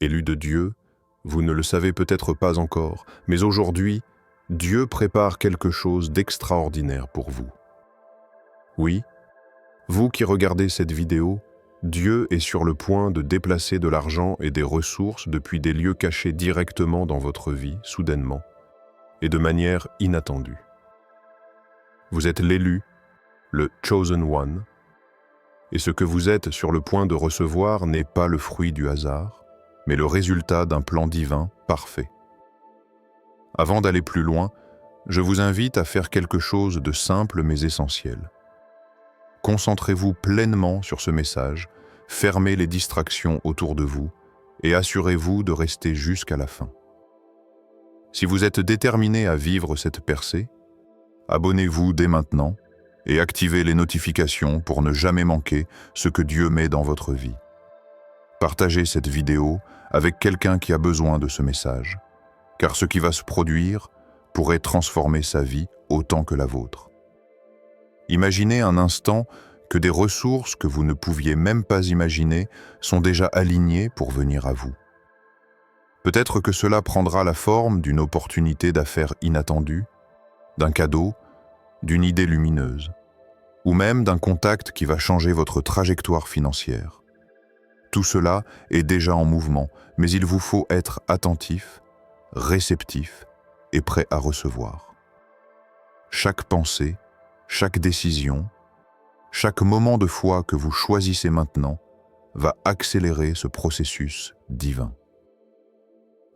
Élu de Dieu, vous ne le savez peut-être pas encore, mais aujourd'hui, Dieu prépare quelque chose d'extraordinaire pour vous. Oui, vous qui regardez cette vidéo, Dieu est sur le point de déplacer de l'argent et des ressources depuis des lieux cachés directement dans votre vie, soudainement, et de manière inattendue. Vous êtes l'élu, le Chosen One, et ce que vous êtes sur le point de recevoir n'est pas le fruit du hasard, mais le résultat d'un plan divin parfait. Avant d'aller plus loin, je vous invite à faire quelque chose de simple mais essentiel. Concentrez-vous pleinement sur ce message, fermez les distractions autour de vous et assurez-vous de rester jusqu'à la fin. Si vous êtes déterminé à vivre cette percée, abonnez-vous dès maintenant et activez les notifications pour ne jamais manquer ce que Dieu met dans votre vie. Partagez cette vidéo avec quelqu'un qui a besoin de ce message, car ce qui va se produire pourrait transformer sa vie autant que la vôtre. Imaginez un instant que des ressources que vous ne pouviez même pas imaginer sont déjà alignées pour venir à vous. Peut-être que cela prendra la forme d'une opportunité d'affaires inattendue, d'un cadeau, d'une idée lumineuse, ou même d'un contact qui va changer votre trajectoire financière. Tout cela est déjà en mouvement, mais il vous faut être attentif, réceptif et prêt à recevoir. Chaque pensée, chaque décision, chaque moment de foi que vous choisissez maintenant va accélérer ce processus divin.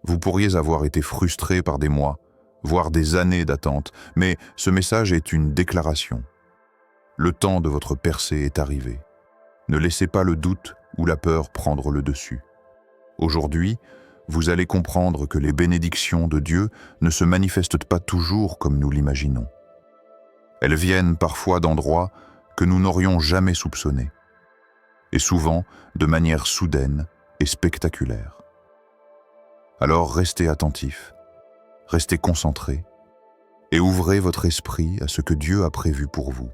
Vous pourriez avoir été frustré par des mois, voire des années d'attente, mais ce message est une déclaration. Le temps de votre percée est arrivé. Ne laissez pas le doute ou la peur prendre le dessus. Aujourd'hui, vous allez comprendre que les bénédictions de Dieu ne se manifestent pas toujours comme nous l'imaginons. Elles viennent parfois d'endroits que nous n'aurions jamais soupçonnés, et souvent de manière soudaine et spectaculaire. Alors restez attentifs, restez concentrés, et ouvrez votre esprit à ce que Dieu a prévu pour vous.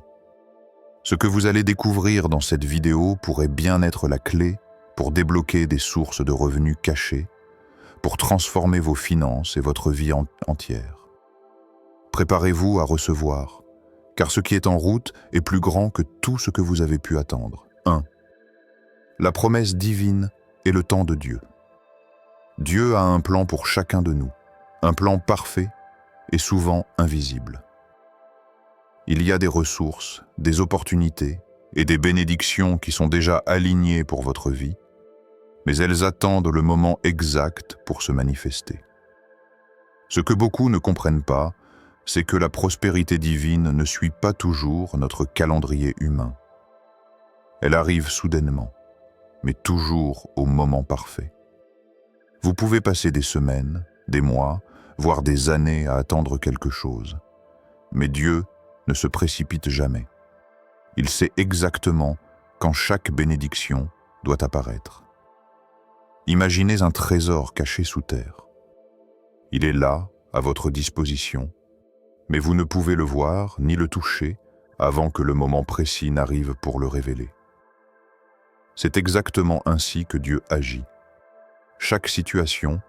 Ce que vous allez découvrir dans cette vidéo pourrait bien être la clé pour débloquer des sources de revenus cachées, pour transformer vos finances et votre vie entière. Préparez-vous à recevoir, car ce qui est en route est plus grand que tout ce que vous avez pu attendre. 1. La promesse divine et le temps de Dieu. Dieu a un plan pour chacun de nous, un plan parfait et souvent invisible. Il y a des ressources, des opportunités et des bénédictions qui sont déjà alignées pour votre vie, mais elles attendent le moment exact pour se manifester. Ce que beaucoup ne comprennent pas, c'est que la prospérité divine ne suit pas toujours notre calendrier humain. Elle arrive soudainement, mais toujours au moment parfait. Vous pouvez passer des semaines, des mois, voire des années à attendre quelque chose, mais Dieu ne se précipite jamais. Il sait exactement quand chaque bénédiction doit apparaître. Imaginez un trésor caché sous terre. Il est là, à votre disposition, mais vous ne pouvez le voir ni le toucher avant que le moment précis n'arrive pour le révéler. C'est exactement ainsi que Dieu agit. Chaque situation,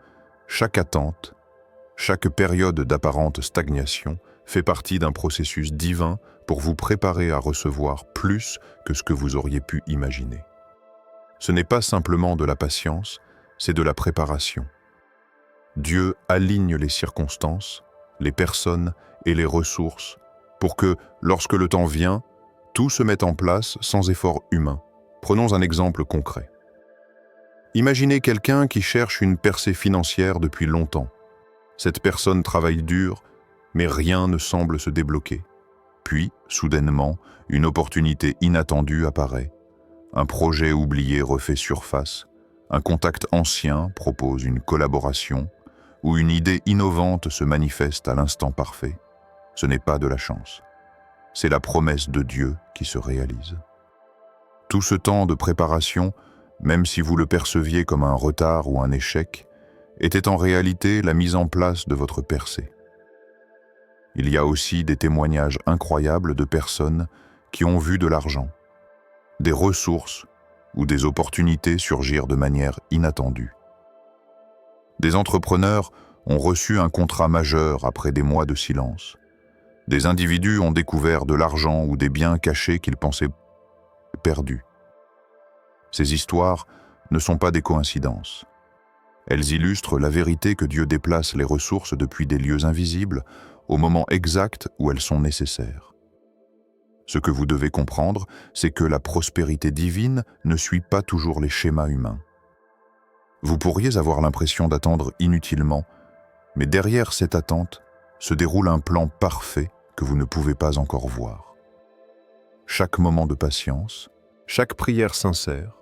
chaque attente, chaque période d'apparente stagnation fait partie d'un processus divin pour vous préparer à recevoir plus que ce que vous auriez pu imaginer. Ce n'est pas simplement de la patience, c'est de la préparation. Dieu aligne les circonstances, les personnes et les ressources pour que, lorsque le temps vient, tout se mette en place sans effort humain. Prenons un exemple concret. Imaginez quelqu'un qui cherche une percée financière depuis longtemps. Cette personne travaille dur, mais rien ne semble se débloquer. Puis, soudainement, une opportunité inattendue apparaît. Un projet oublié refait surface, un contact ancien propose une collaboration, ou une idée innovante se manifeste à l'instant parfait. Ce n'est pas de la chance. C'est la promesse de Dieu qui se réalise. Tout ce temps de préparation, même si vous le perceviez comme un retard ou un échec, était en réalité la mise en place de votre percée. Il y a aussi des témoignages incroyables de personnes qui ont vu de l'argent, des ressources ou des opportunités surgir de manière inattendue. Des entrepreneurs ont reçu un contrat majeur après des mois de silence. Des individus ont découvert de l'argent ou des biens cachés qu'ils pensaient perdus. Ces histoires ne sont pas des coïncidences. Elles illustrent la vérité que Dieu déplace les ressources depuis des lieux invisibles au moment exact où elles sont nécessaires. Ce que vous devez comprendre, c'est que la prospérité divine ne suit pas toujours les schémas humains. Vous pourriez avoir l'impression d'attendre inutilement, mais derrière cette attente se déroule un plan parfait que vous ne pouvez pas encore voir. Chaque moment de patience, Chaque prière sincère,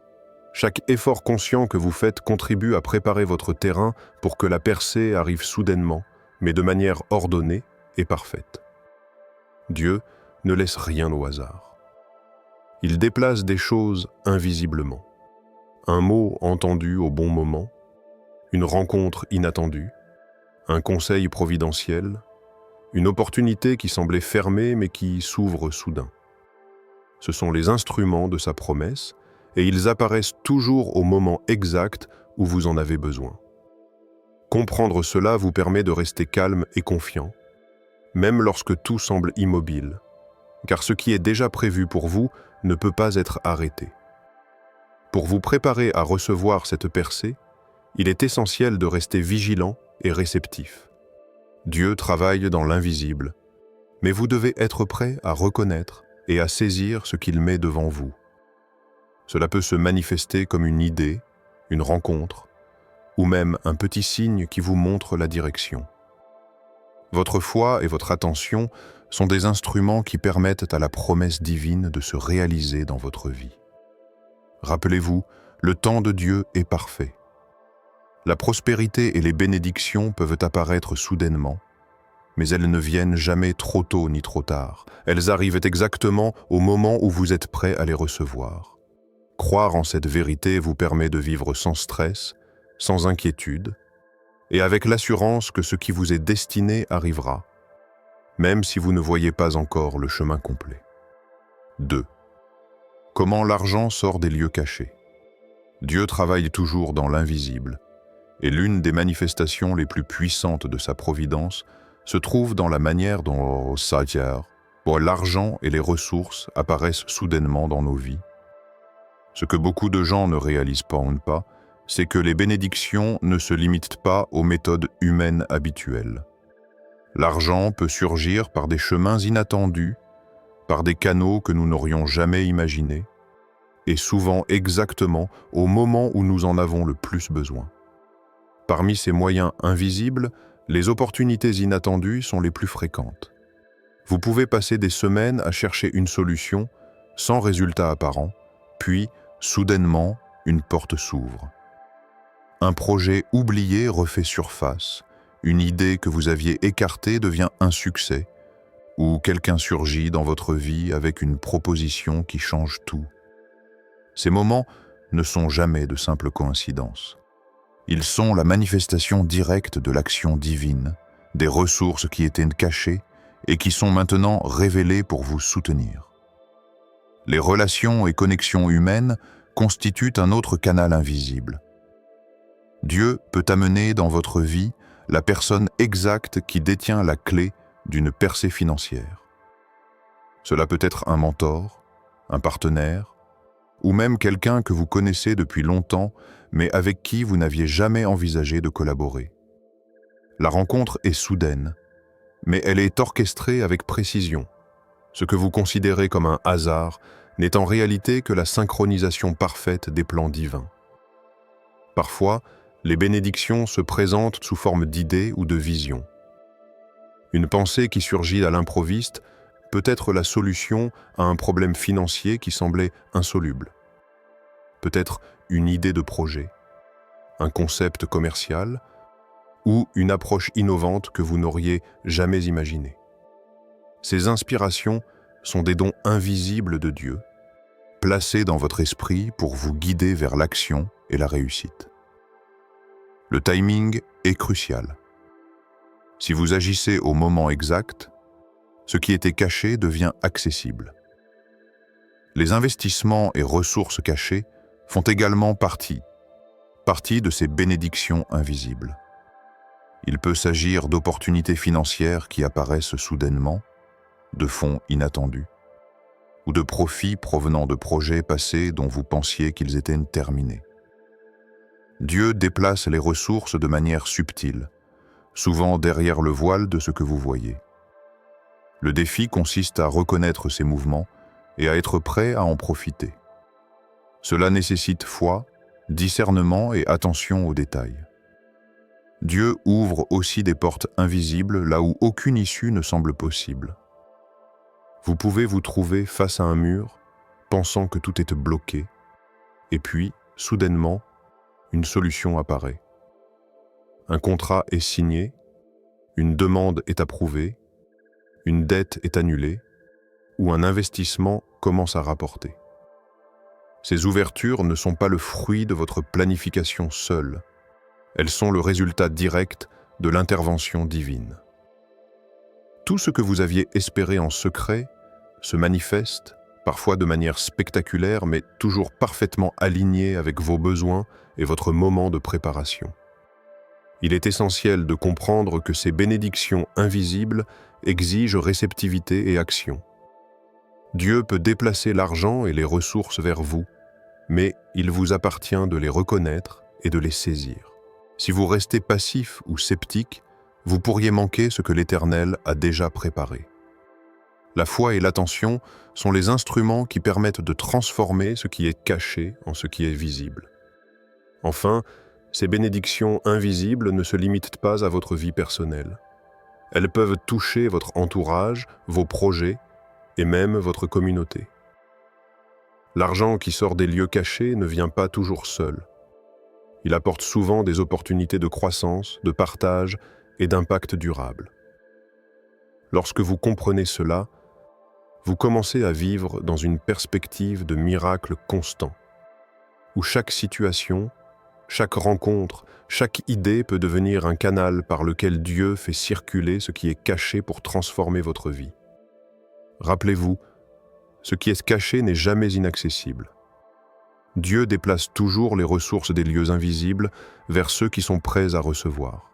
chaque effort conscient que vous faites contribue à préparer votre terrain pour que la percée arrive soudainement, mais de manière ordonnée et parfaite. Dieu ne laisse rien au hasard. Il déplace des choses invisiblement. Un mot entendu au bon moment, une rencontre inattendue, un conseil providentiel, une opportunité qui semblait fermée mais qui s'ouvre soudain. Ce sont les instruments de sa promesse et ils apparaissent toujours au moment exact où vous en avez besoin. Comprendre cela vous permet de rester calme et confiant, même lorsque tout semble immobile, car ce qui est déjà prévu pour vous ne peut pas être arrêté. Pour vous préparer à recevoir cette percée, il est essentiel de rester vigilant et réceptif. Dieu travaille dans l'invisible, mais vous devez être prêt à reconnaître et à saisir ce qu'il met devant vous. Cela peut se manifester comme une idée, une rencontre, ou même un petit signe qui vous montre la direction. Votre foi et votre attention sont des instruments qui permettent à la promesse divine de se réaliser dans votre vie. Rappelez-vous, le temps de Dieu est parfait. La prospérité et les bénédictions peuvent apparaître soudainement, mais elles ne viennent jamais trop tôt ni trop tard. Elles arrivent exactement au moment où vous êtes prêt à les recevoir. Croire en cette vérité vous permet de vivre sans stress, sans inquiétude, et avec l'assurance que ce qui vous est destiné arrivera, même si vous ne voyez pas encore le chemin complet. 2. Comment l'argent sort des lieux cachés? Dieu travaille toujours dans l'invisible, et l'une des manifestations les plus puissantes de sa providence se trouve dans la manière dont l'argent et les ressources apparaissent soudainement dans nos vies. Ce que beaucoup de gens ne réalisent pas, c'est que les bénédictions ne se limitent pas aux méthodes humaines habituelles. L'argent peut surgir par des chemins inattendus, par des canaux que nous n'aurions jamais imaginés, et souvent exactement au moment où nous en avons le plus besoin. Parmi ces moyens invisibles, les opportunités inattendues sont les plus fréquentes. Vous pouvez passer des semaines à chercher une solution sans résultat apparent, puis, soudainement, une porte s'ouvre. Un projet oublié refait surface, une idée que vous aviez écartée devient un succès, ou quelqu'un surgit dans votre vie avec une proposition qui change tout. Ces moments ne sont jamais de simples coïncidences. Ils sont la manifestation directe de l'action divine, des ressources qui étaient cachées et qui sont maintenant révélées pour vous soutenir. Les relations et connexions humaines constituent un autre canal invisible. Dieu peut amener dans votre vie la personne exacte qui détient la clé d'une percée financière. Cela peut être un mentor, un partenaire, ou même quelqu'un que vous connaissez depuis longtemps, mais avec qui vous n'aviez jamais envisagé de collaborer. La rencontre est soudaine, mais elle est orchestrée avec précision. Ce que vous considérez comme un hasard n'est en réalité que la synchronisation parfaite des plans divins. Parfois, les bénédictions se présentent sous forme d'idées ou de visions. Une pensée qui surgit à l'improviste peut être la solution à un problème financier qui semblait insoluble. Peut-être une idée de projet, un concept commercial ou une approche innovante que vous n'auriez jamais imaginée. Ces inspirations sont des dons invisibles de Dieu, placés dans votre esprit pour vous guider vers l'action et la réussite. Le timing est crucial. Si vous agissez au moment exact, ce qui était caché devient accessible. Les investissements et ressources cachées font également partie de ces bénédictions invisibles. Il peut s'agir d'opportunités financières qui apparaissent soudainement, de fonds inattendus, ou de profits provenant de projets passés dont vous pensiez qu'ils étaient terminés. Dieu déplace les ressources de manière subtile, souvent derrière le voile de ce que vous voyez. Le défi consiste à reconnaître ces mouvements et à être prêt à en profiter. Cela nécessite foi, discernement et attention aux détails. Dieu ouvre aussi des portes invisibles là où aucune issue ne semble possible. Vous pouvez vous trouver face à un mur, pensant que tout est bloqué, et puis, soudainement, une solution apparaît. Un contrat est signé, une demande est approuvée, une dette est annulée, ou un investissement commence à rapporter. Ces ouvertures ne sont pas le fruit de votre planification seule. Elles sont le résultat direct de l'intervention divine. Tout ce que vous aviez espéré en secret se manifeste, parfois de manière spectaculaire, mais toujours parfaitement aligné avec vos besoins et votre moment de préparation. Il est essentiel de comprendre que ces bénédictions invisibles exigent réceptivité et action. Dieu peut déplacer l'argent et les ressources vers vous, mais il vous appartient de les reconnaître et de les saisir. Si vous restez passif ou sceptique, vous pourriez manquer ce que l'Éternel a déjà préparé. La foi et l'attention sont les instruments qui permettent de transformer ce qui est caché en ce qui est visible. Enfin, ces bénédictions invisibles ne se limitent pas à votre vie personnelle. Elles peuvent toucher votre entourage, vos projets et même votre communauté. L'argent qui sort des lieux cachés ne vient pas toujours seul. Il apporte souvent des opportunités de croissance, de partage et d'impact durable. Lorsque vous comprenez cela, vous commencez à vivre dans une perspective de miracle constant, où chaque situation, chaque rencontre, chaque idée peut devenir un canal par lequel Dieu fait circuler ce qui est caché pour transformer votre vie. Rappelez-vous, ce qui est caché n'est jamais inaccessible. Dieu déplace toujours les ressources des lieux invisibles vers ceux qui sont prêts à recevoir.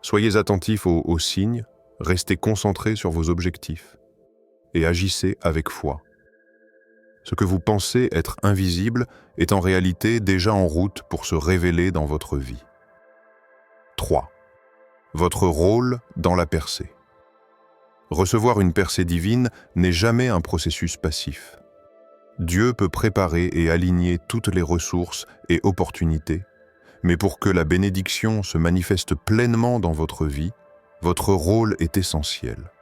Soyez attentifs aux signes, restez concentrés sur vos objectifs et agissez avec foi. Ce que vous pensez être invisible est en réalité déjà en route pour se révéler dans votre vie. 3. Votre rôle dans la percée. Recevoir une percée divine n'est jamais un processus passif. Dieu peut préparer et aligner toutes les ressources et opportunités, mais pour que la bénédiction se manifeste pleinement dans votre vie, votre rôle est essentiel.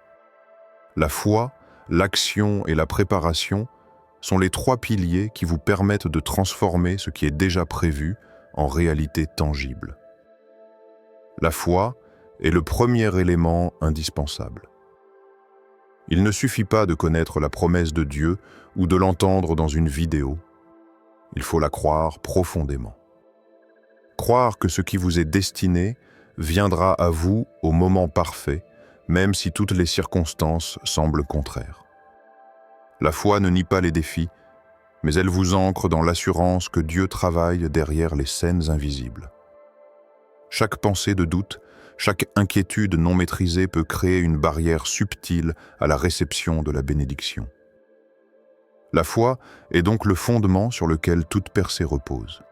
La foi, l'action et la préparation sont les 3 piliers qui vous permettent de transformer ce qui est déjà prévu en réalité tangible. La foi est le premier élément indispensable. Il ne suffit pas de connaître la promesse de Dieu ou de l'entendre dans une vidéo. Il faut la croire profondément. Croire que ce qui vous est destiné viendra à vous au moment parfait, même si toutes les circonstances semblent contraires. La foi ne nie pas les défis, mais elle vous ancre dans l'assurance que Dieu travaille derrière les scènes invisibles. Chaque pensée de doute, chaque inquiétude non maîtrisée peut créer une barrière subtile à la réception de la bénédiction. La foi est donc le fondement sur lequel toute percée repose.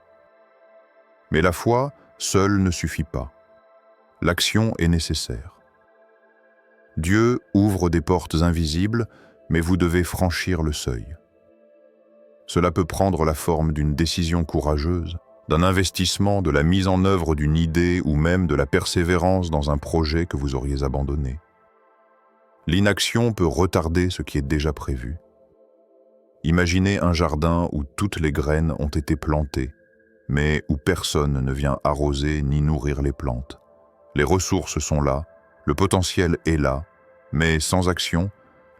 Mais la foi, seule, ne suffit pas. L'action est nécessaire. Dieu ouvre des portes invisibles, mais vous devez franchir le seuil. Cela peut prendre la forme d'une décision courageuse, d'un investissement, de la mise en œuvre d'une idée ou même de la persévérance dans un projet que vous auriez abandonné. L'inaction peut retarder ce qui est déjà prévu. Imaginez un jardin où toutes les graines ont été plantées, mais où personne ne vient arroser ni nourrir les plantes. Les ressources sont là, le potentiel est là, mais sans action,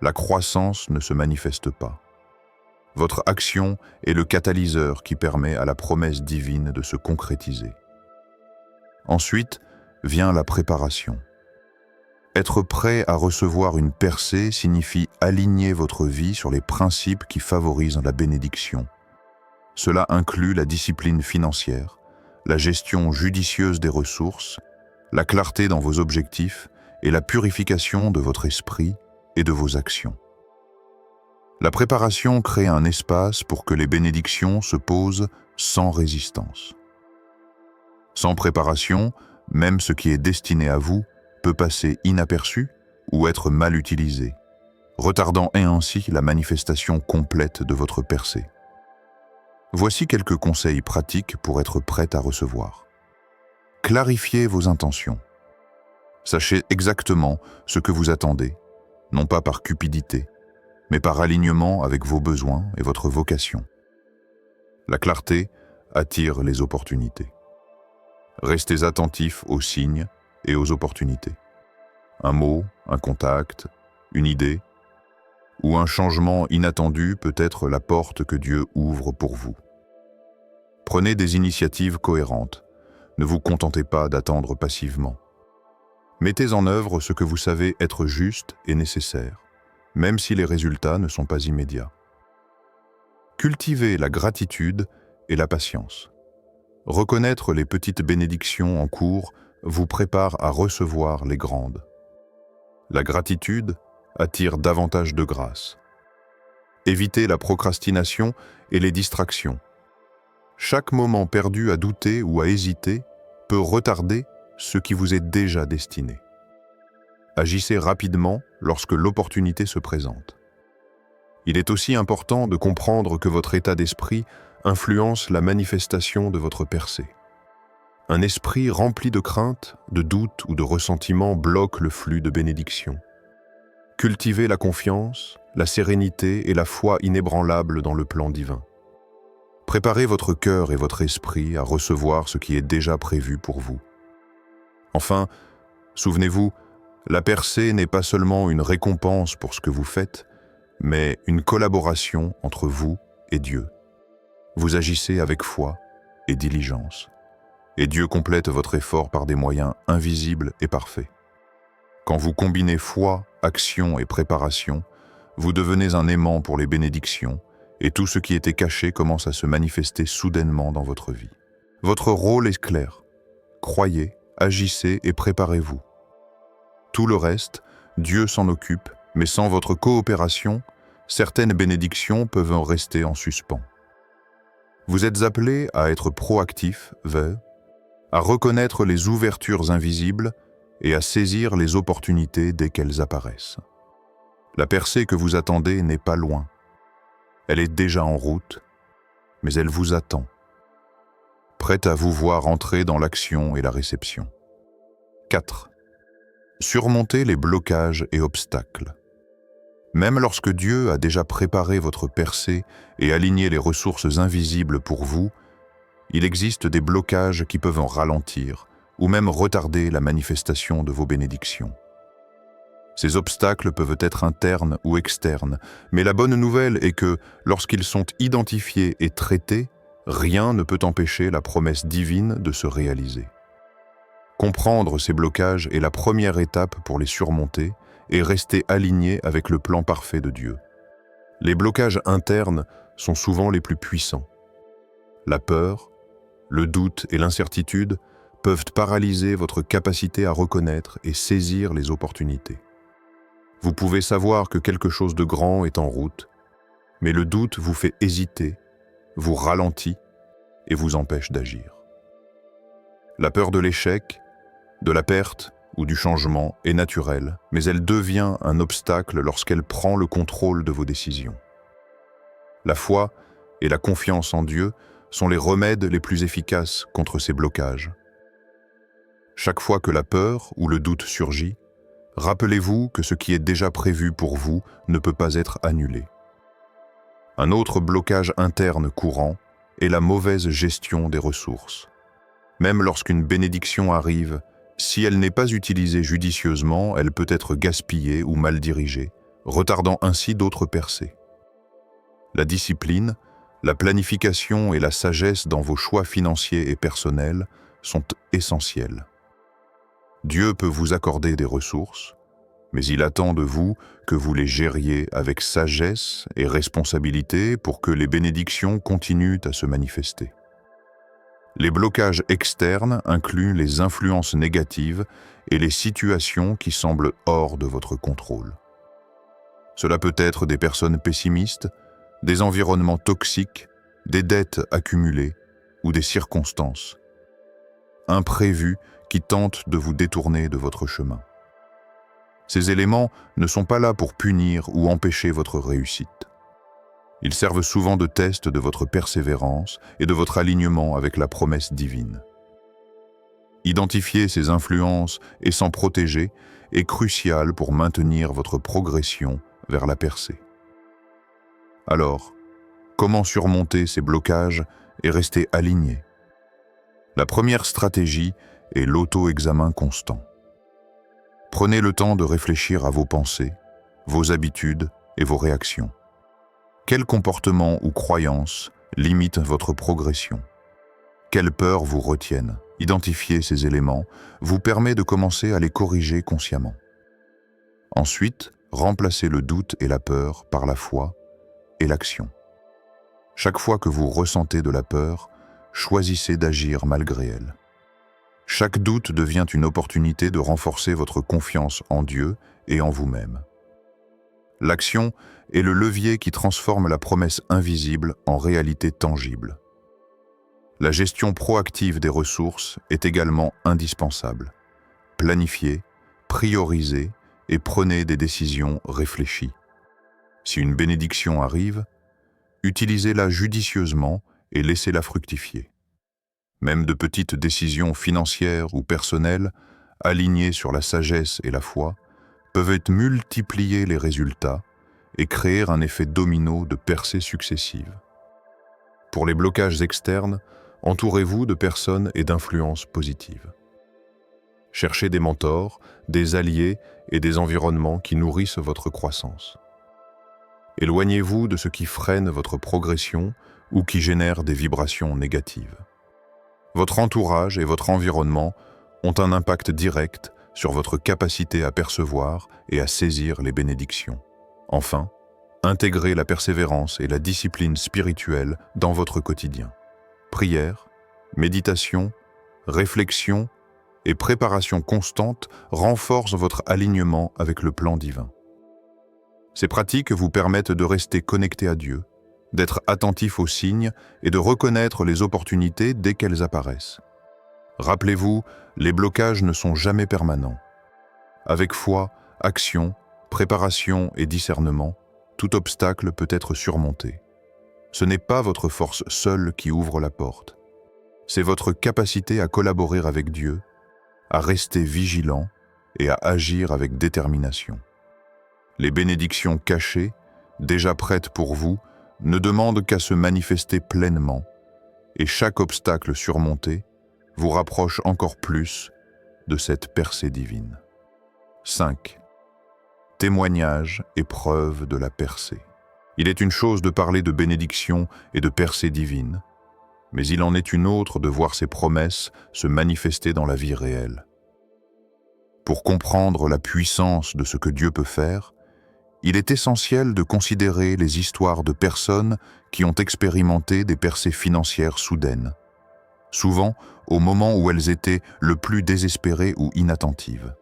la croissance ne se manifeste pas. Votre action est le catalyseur qui permet à la promesse divine de se concrétiser. Ensuite vient la préparation. Être prêt à recevoir une percée signifie aligner votre vie sur les principes qui favorisent la bénédiction. Cela inclut la discipline financière, la gestion judicieuse des ressources la clarté dans vos objectifs et la purification de votre esprit et de vos actions. La préparation crée un espace pour que les bénédictions se posent sans résistance. Sans préparation, même ce qui est destiné à vous peut passer inaperçu ou être mal utilisé, retardant ainsi la manifestation complète de votre percée. Voici quelques conseils pratiques pour être prêt à recevoir. Clarifiez vos intentions. Sachez exactement ce que vous attendez, non pas par cupidité, mais par alignement avec vos besoins et votre vocation. La clarté attire les opportunités. Restez attentifs aux signes et aux opportunités. Un mot, un contact, une idée ou un changement inattendu peut être la porte que Dieu ouvre pour vous. Prenez des initiatives cohérentes. Ne vous contentez pas d'attendre passivement. Mettez en œuvre ce que vous savez être juste et nécessaire, même si les résultats ne sont pas immédiats. Cultivez la gratitude et la patience. Reconnaître les petites bénédictions en cours vous prépare à recevoir les grandes. La gratitude attire davantage de grâce. Évitez la procrastination et les distractions. Chaque moment perdu à douter ou à hésiter peut retarder ce qui vous est déjà destiné. Agissez rapidement lorsque l'opportunité se présente. Il est aussi important de comprendre que votre état d'esprit influence la manifestation de votre percée. Un esprit rempli de crainte, de doute ou de ressentiment bloque le flux de bénédictions. Cultivez la confiance, la sérénité et la foi inébranlable dans le plan divin. Préparez votre cœur et votre esprit à recevoir ce qui est déjà prévu pour vous. Enfin, souvenez-vous, la percée n'est pas seulement une récompense pour ce que vous faites, mais une collaboration entre vous et Dieu. Vous agissez avec foi et diligence, et Dieu complète votre effort par des moyens invisibles et parfaits. Quand vous combinez foi, action et préparation, vous devenez un aimant pour les bénédictions, et tout ce qui était caché commence à se manifester soudainement dans votre vie. Votre rôle est clair. Croyez, agissez et préparez-vous. Tout le reste, Dieu s'en occupe, mais sans votre coopération, certaines bénédictions peuvent en rester en suspens. Vous êtes appelés à être proactifs à reconnaître les ouvertures invisibles et à saisir les opportunités dès qu'elles apparaissent. La percée que vous attendez n'est pas loin. Elle est déjà en route, mais elle vous attend, prête à vous voir entrer dans l'action et la réception. 4. Surmontez les blocages et obstacles. Même lorsque Dieu a déjà préparé votre percée et aligné les ressources invisibles pour vous, il existe des blocages qui peuvent en ralentir ou même retarder la manifestation de vos bénédictions. Ces obstacles peuvent être internes ou externes, mais la bonne nouvelle est que, lorsqu'ils sont identifiés et traités, rien ne peut empêcher la promesse divine de se réaliser. Comprendre ces blocages est la première étape pour les surmonter et rester aligné avec le plan parfait de Dieu. Les blocages internes sont souvent les plus puissants. La peur, le doute et l'incertitude peuvent paralyser votre capacité à reconnaître et saisir les opportunités. Vous pouvez savoir que quelque chose de grand est en route, mais le doute vous fait hésiter, vous ralentit et vous empêche d'agir. La peur de l'échec, de la perte ou du changement est naturelle, mais elle devient un obstacle lorsqu'elle prend le contrôle de vos décisions. La foi et la confiance en Dieu sont les remèdes les plus efficaces contre ces blocages. Chaque fois que la peur ou le doute surgit, rappelez-vous que ce qui est déjà prévu pour vous ne peut pas être annulé. Un autre blocage interne courant est la mauvaise gestion des ressources. Même lorsqu'une bénédiction arrive, si elle n'est pas utilisée judicieusement, elle peut être gaspillée ou mal dirigée, retardant ainsi d'autres percées. La discipline, la planification et la sagesse dans vos choix financiers et personnels sont essentielles. Dieu peut vous accorder des ressources, mais il attend de vous que vous les gériez avec sagesse et responsabilité pour que les bénédictions continuent à se manifester. Les blocages externes incluent les influences négatives et les situations qui semblent hors de votre contrôle. Cela peut être des personnes pessimistes, des environnements toxiques, des dettes accumulées ou des circonstances imprévues qui tentent de vous détourner de votre chemin. Ces éléments ne sont pas là pour punir ou empêcher votre réussite. Ils servent souvent de test de votre persévérance et de votre alignement avec la promesse divine. Identifier ces influences et s'en protéger est crucial pour maintenir votre progression vers la percée. Alors, comment surmonter ces blocages et rester aligné? La première stratégie est l'auto-examen constant. Prenez le temps de réfléchir à vos pensées, vos habitudes et vos réactions. Quels comportements ou croyances limitent votre progression? Quelles peurs vous retiennent? Identifier ces éléments vous permet de commencer à les corriger consciemment. Ensuite, remplacez le doute et la peur par la foi et l'action. Chaque fois que vous ressentez de la peur, choisissez d'agir malgré elle. Chaque doute devient une opportunité de renforcer votre confiance en Dieu et en vous-même. L'action est le levier qui transforme la promesse invisible en réalité tangible. La gestion proactive des ressources est également indispensable. Planifiez, priorisez et prenez des décisions réfléchies. Si une bénédiction arrive, utilisez-la judicieusement et laissez-la fructifier. Même de petites décisions financières ou personnelles, alignées sur la sagesse et la foi, peuvent multiplier les résultats et créer un effet domino de percées successives. Pour les blocages externes, entourez-vous de personnes et d'influences positives. Cherchez des mentors, des alliés et des environnements qui nourrissent votre croissance. Éloignez-vous de ce qui freine votre progression ou qui génère des vibrations négatives. Votre entourage et votre environnement ont un impact direct sur votre capacité à percevoir et à saisir les bénédictions. Enfin, intégrez la persévérance et la discipline spirituelle dans votre quotidien. Prière, méditation, réflexion et préparation constante renforcent votre alignement avec le plan divin. Ces pratiques vous permettent de rester connecté à Dieu, d'être attentif aux signes et de reconnaître les opportunités dès qu'elles apparaissent. Rappelez-vous, les blocages ne sont jamais permanents. Avec foi, action, préparation et discernement, tout obstacle peut être surmonté. Ce n'est pas votre force seule qui ouvre la porte. C'est votre capacité à collaborer avec Dieu, à rester vigilant et à agir avec détermination. Les bénédictions cachées, déjà prêtes pour vous, ne demandent qu'à se manifester pleinement, et chaque obstacle surmonté vous rapproche encore plus de cette percée divine. 5. Témoignage et preuve de la percée. Il est une chose de parler de bénédiction et de percée divine, mais il en est une autre de voir ces promesses se manifester dans la vie réelle. Pour comprendre la puissance de ce que Dieu peut faire, il est essentiel de considérer les histoires de personnes qui ont expérimenté des percées financières soudaines, souvent au moment où elles étaient le plus désespérées ou inattentives.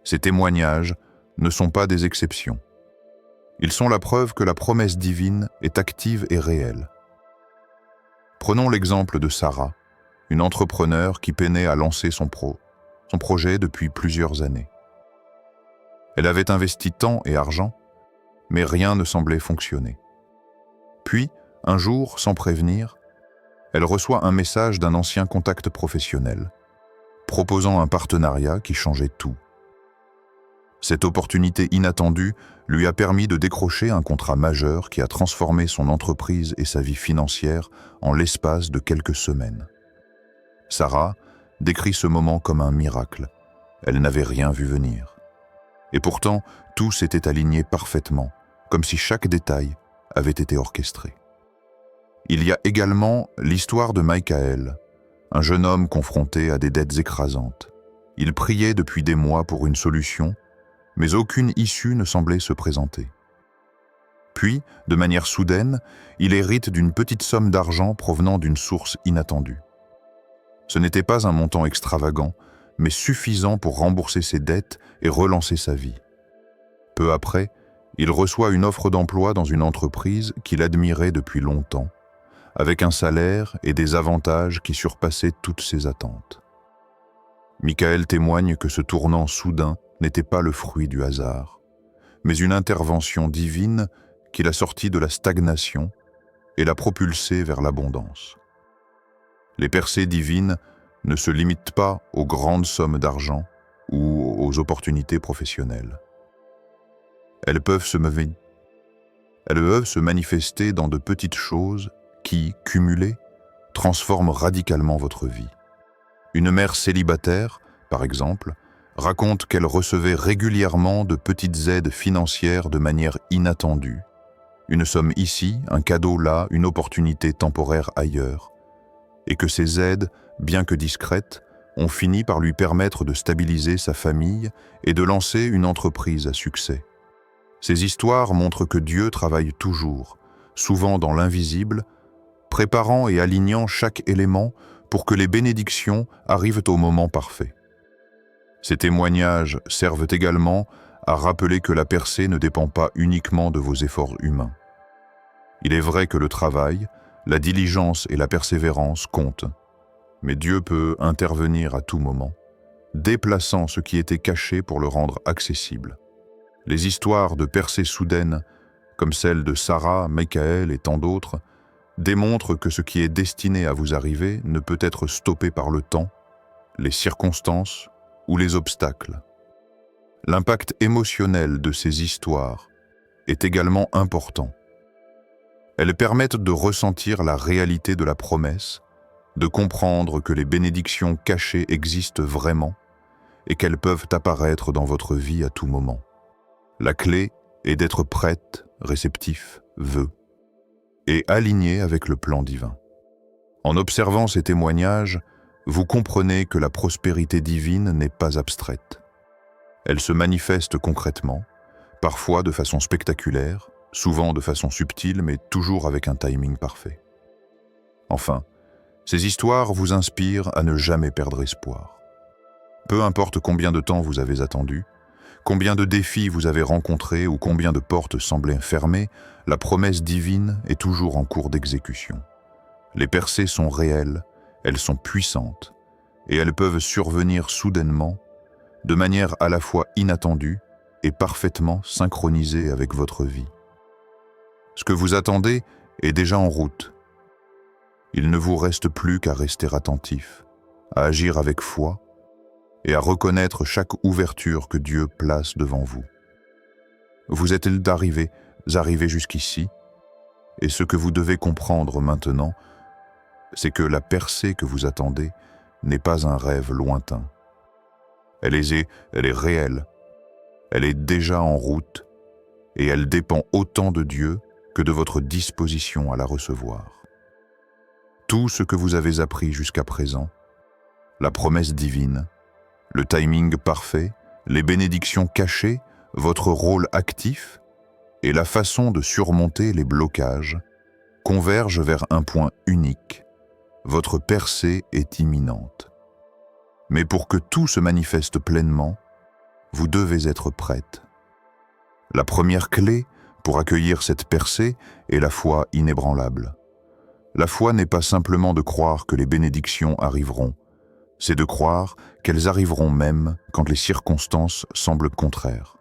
Ces témoignages ne sont pas des exceptions. Ils sont la preuve que la promesse divine est active et réelle. Prenons l'exemple de Sarah, une entrepreneure qui peinait à lancer son projet depuis plusieurs années. Elle avait investi temps et argent, mais rien ne semblait fonctionner. Puis, un jour, sans prévenir, elle reçoit un message d'un ancien contact professionnel, proposant un partenariat qui changeait tout. Cette opportunité inattendue lui a permis de décrocher un contrat majeur qui a transformé son entreprise et sa vie financière en l'espace de quelques semaines. Sarah décrit ce moment comme un miracle. Elle n'avait rien vu venir. Et pourtant, tout s'était aligné parfaitement, comme si chaque détail avait été orchestré. Il y a également l'histoire de Michael, un jeune homme confronté à des dettes écrasantes. Il priait depuis des mois pour une solution, mais aucune issue ne semblait se présenter. Puis, de manière soudaine, il hérite d'une petite somme d'argent provenant d'une source inattendue. Ce n'était pas un montant extravagant, mais suffisant pour rembourser ses dettes et relancer sa vie. Peu après, il reçoit une offre d'emploi dans une entreprise qu'il admirait depuis longtemps, avec un salaire et des avantages qui surpassaient toutes ses attentes. Michael témoigne que ce tournant soudain n'était pas le fruit du hasard, mais une intervention divine qui l'a sorti de la stagnation et l'a propulsé vers l'abondance. Les percées divines ne se limitent pas aux grandes sommes d'argent ou aux opportunités professionnelles. Elles peuvent se manifester dans de petites choses qui, cumulées, transforment radicalement votre vie. Une mère célibataire, par exemple, raconte qu'elle recevait régulièrement de petites aides financières de manière inattendue. Une somme ici, un cadeau là, une opportunité temporaire ailleurs. Et que ces aides, bien que discrètes, ont fini par lui permettre de stabiliser sa famille et de lancer une entreprise à succès. Ces histoires montrent que Dieu travaille toujours, souvent dans l'invisible, préparant et alignant chaque élément pour que les bénédictions arrivent au moment parfait. Ces témoignages servent également à rappeler que la percée ne dépend pas uniquement de vos efforts humains. Il est vrai que le travail, la diligence et la persévérance comptent, mais Dieu peut intervenir à tout moment, déplaçant ce qui était caché pour le rendre accessible. Les histoires de percées soudaines, comme celle de Sarah, Michael et tant d'autres, démontrent que ce qui est destiné à vous arriver ne peut être stoppé par le temps, les circonstances ou les obstacles. L'impact émotionnel de ces histoires est également important. Elles permettent de ressentir la réalité de la promesse, de comprendre que les bénédictions cachées existent vraiment et qu'elles peuvent apparaître dans votre vie à tout moment. La clé est d'être prête, réceptif, et aligné avec le plan divin. En observant ces témoignages, vous comprenez que la prospérité divine n'est pas abstraite. Elle se manifeste concrètement, parfois de façon spectaculaire, souvent de façon subtile, mais toujours avec un timing parfait. Enfin, ces histoires vous inspirent à ne jamais perdre espoir. Peu importe combien de temps vous avez attendu, combien de défis vous avez rencontrés ou combien de portes semblaient fermées, la promesse divine est toujours en cours d'exécution. Les percées sont réelles, elles sont puissantes, et elles peuvent survenir soudainement, de manière à la fois inattendue et parfaitement synchronisée avec votre vie. Ce que vous attendez est déjà en route. Il ne vous reste plus qu'à rester attentif, à agir avec foi, et à reconnaître chaque ouverture que Dieu place devant vous. Vous êtes arrivé jusqu'ici, et ce que vous devez comprendre maintenant, c'est que la percée que vous attendez n'est pas un rêve lointain. Elle est réelle, elle est déjà en route, et elle dépend autant de Dieu que de votre disposition à la recevoir. Tout ce que vous avez appris jusqu'à présent, la promesse divine, le timing parfait, les bénédictions cachées, votre rôle actif et la façon de surmonter les blocages convergent vers un point unique. Votre percée est imminente. Mais pour que tout se manifeste pleinement, vous devez être prête. La première clé pour accueillir cette percée est la foi inébranlable. La foi n'est pas simplement de croire que les bénédictions arriveront, c'est de croire qu'elles arriveront même quand les circonstances semblent contraires.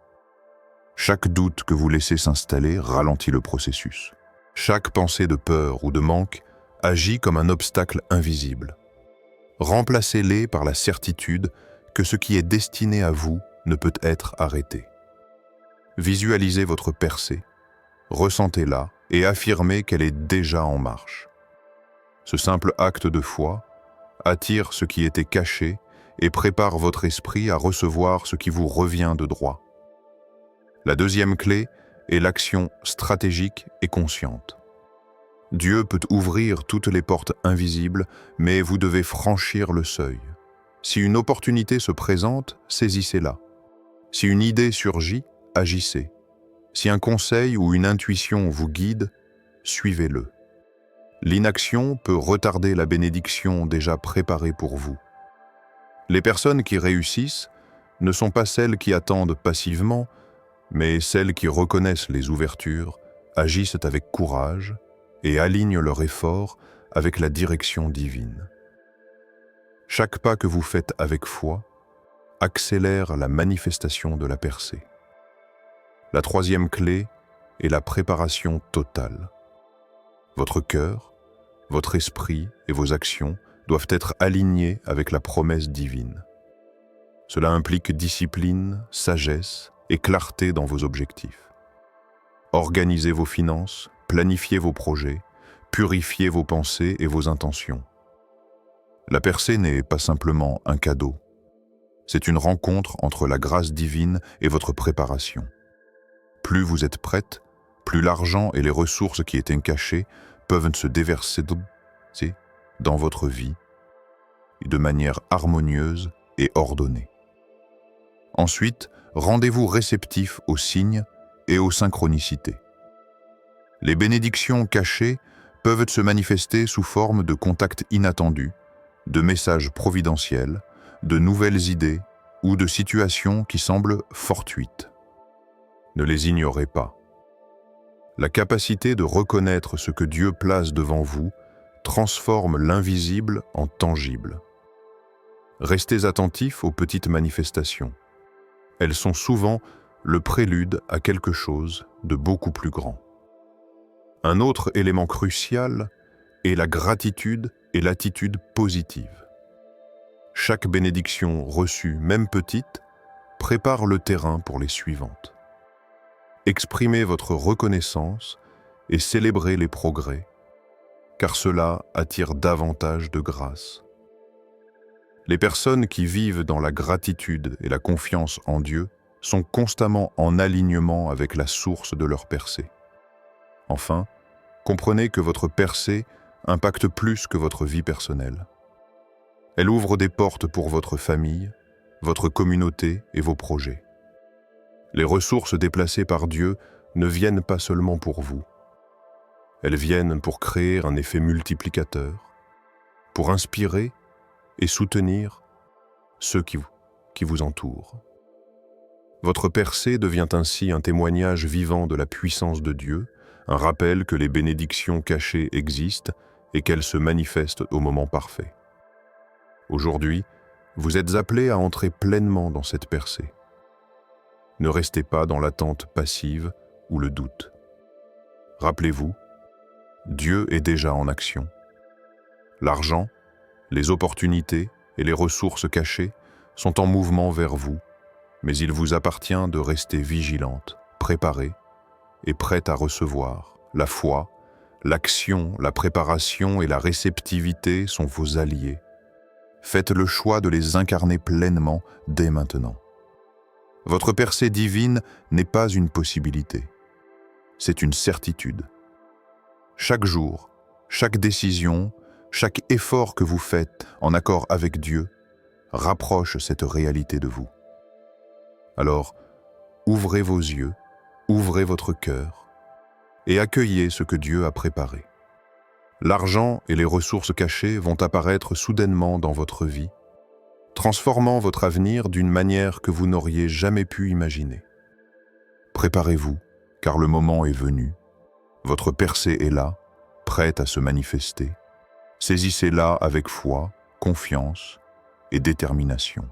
Chaque doute que vous laissez s'installer ralentit le processus. Chaque pensée de peur ou de manque agit comme un obstacle invisible. Remplacez-les par la certitude que ce qui est destiné à vous ne peut être arrêté. Visualisez votre percée, ressentez-la et affirmez qu'elle est déjà en marche. Ce simple acte de foi attire ce qui était caché et prépare votre esprit à recevoir ce qui vous revient de droit. La deuxième clé est l'action stratégique et consciente. Dieu peut ouvrir toutes les portes invisibles, mais vous devez franchir le seuil. Si une opportunité se présente, saisissez-la. Si une idée surgit, agissez. Si un conseil ou une intuition vous guide, suivez-le. L'inaction peut retarder la bénédiction déjà préparée pour vous. Les personnes qui réussissent ne sont pas celles qui attendent passivement, mais celles qui reconnaissent les ouvertures, agissent avec courage et alignent leur effort avec la direction divine. Chaque pas que vous faites avec foi accélère la manifestation de la percée. La troisième clé est la préparation totale. Votre cœur, votre esprit et vos actions doivent être alignés avec la promesse divine. Cela implique discipline, sagesse et clarté dans vos objectifs. Organisez vos finances, planifiez vos projets, purifiez vos pensées et vos intentions. La percée n'est pas simplement un cadeau. C'est une rencontre entre la grâce divine et votre préparation. Plus vous êtes prête, plus l'argent et les ressources qui étaient cachées peuvent se déverser dans votre vie de manière harmonieuse et ordonnée. Ensuite, rendez-vous réceptif aux signes et aux synchronicités. Les bénédictions cachées peuvent se manifester sous forme de contacts inattendus, de messages providentiels, de nouvelles idées ou de situations qui semblent fortuites. Ne les ignorez pas. La capacité de reconnaître ce que Dieu place devant vous transforme l'invisible en tangible. Restez attentifs aux petites manifestations. Elles sont souvent le prélude à quelque chose de beaucoup plus grand. Un autre élément crucial est la gratitude et l'attitude positive. Chaque bénédiction reçue, même petite, prépare le terrain pour les suivantes. Exprimez votre reconnaissance et célébrez les progrès, car cela attire davantage de grâce. Les personnes qui vivent dans la gratitude et la confiance en Dieu sont constamment en alignement avec la source de leur percée. Enfin, comprenez que votre percée impacte plus que votre vie personnelle. Elle ouvre des portes pour votre famille, votre communauté et vos projets. Les ressources déplacées par Dieu ne viennent pas seulement pour vous. Elles viennent pour créer un effet multiplicateur, pour inspirer et soutenir ceux qui vous entourent. Votre percée devient ainsi un témoignage vivant de la puissance de Dieu, un rappel que les bénédictions cachées existent et qu'elles se manifestent au moment parfait. Aujourd'hui, vous êtes appelés à entrer pleinement dans cette percée. Ne restez pas dans l'attente passive ou le doute. Rappelez-vous, Dieu est déjà en action. L'argent, les opportunités et les ressources cachées sont en mouvement vers vous, mais il vous appartient de rester vigilante, préparée et prête à recevoir. La foi, l'action, la préparation et la réceptivité sont vos alliés. Faites le choix de les incarner pleinement dès maintenant. Votre percée divine n'est pas une possibilité, c'est une certitude. Chaque jour, chaque décision, chaque effort que vous faites en accord avec Dieu rapproche cette réalité de vous. Alors, ouvrez vos yeux, ouvrez votre cœur et accueillez ce que Dieu a préparé. L'argent et les ressources cachées vont apparaître soudainement dans votre vie, transformant votre avenir d'une manière que vous n'auriez jamais pu imaginer. Préparez-vous, car le moment est venu. Votre percée est là, prête à se manifester. Saisissez-la avec foi, confiance et détermination.